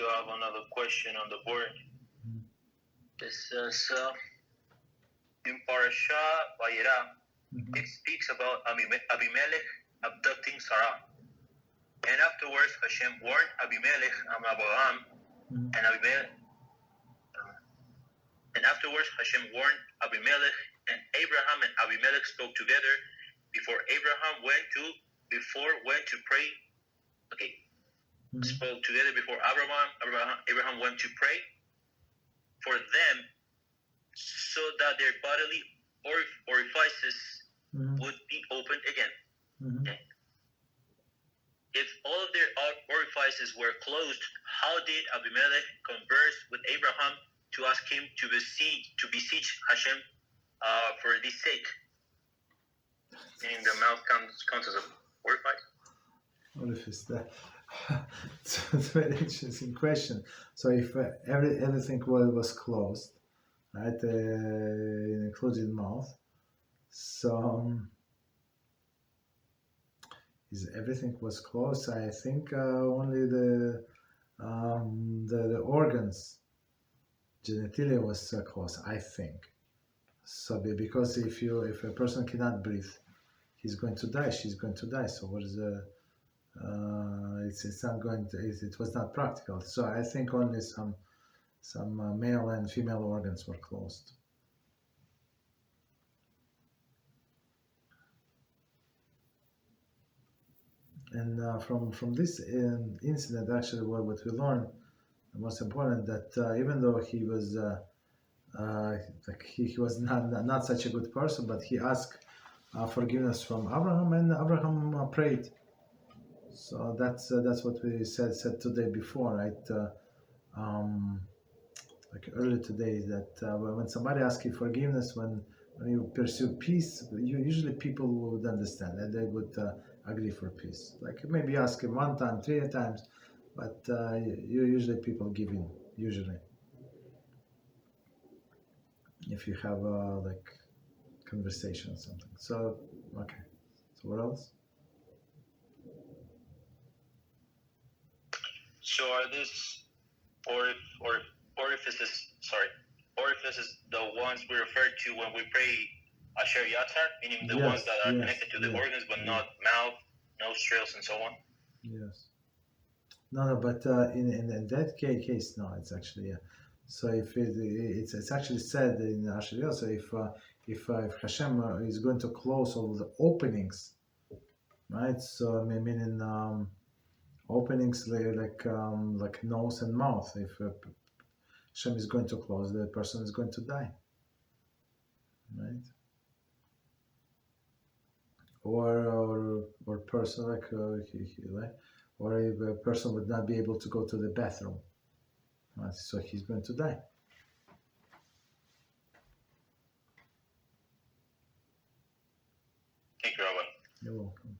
to have another question on the board. This is in Parashah Vayera. It speaks about Avimelech abducting Sarah. And afterwards, Hashem warned Avimelech and Avraham, and Avimelech. And afterwards, Hashem warned Avimelech, and Abraham and Avimelech spoke together before Abraham went to pray. Okay. Spoke together before Abraham went to pray for them, so that their bodily orifices would be opened again. Okay. If all of their orifices were closed, how did Avimelech converse with Abraham to ask him to beseech Hashem for this sake? Meaning the mouth counts as an orifice. Orifice. It's a very interesting question. So if everything was closed, right, including mouth, so is everything was closed? I think only the organs, genitalia was closed. I think so, because if a person cannot breathe, he's going to die. She's going to die. So what is the it's not going to. It was not practical. So I think only some male and female organs were closed. And from this incident, actually, what we learned, the most important, that even though he was he was not such a good person, but he asked forgiveness from Abraham, and Abraham prayed. So that's what we said today before, right? Like earlier today, that when somebody asks you forgiveness, when you pursue peace, usually people would understand and they would agree for peace. Like maybe ask him 1 time, 3 times, but usually people give in. Usually, if you have like conversation or something. So okay. So what else? So are these orifices the ones we refer to when we pray Asher Yatzar, meaning the ones that are connected to the organs, but not mouth, nostrils, and so on? Yes. No, but in that case, no, it's actually so if it's actually said in Asher Yatzar, if Hashem is going to close all the openings, right? So meaning openings like nose and mouth. If Hashem is going to close, the person is going to die, right? Or person or a person would not be able to go to the bathroom, right? So he's going to die. Thank you, Rabbi. You're welcome.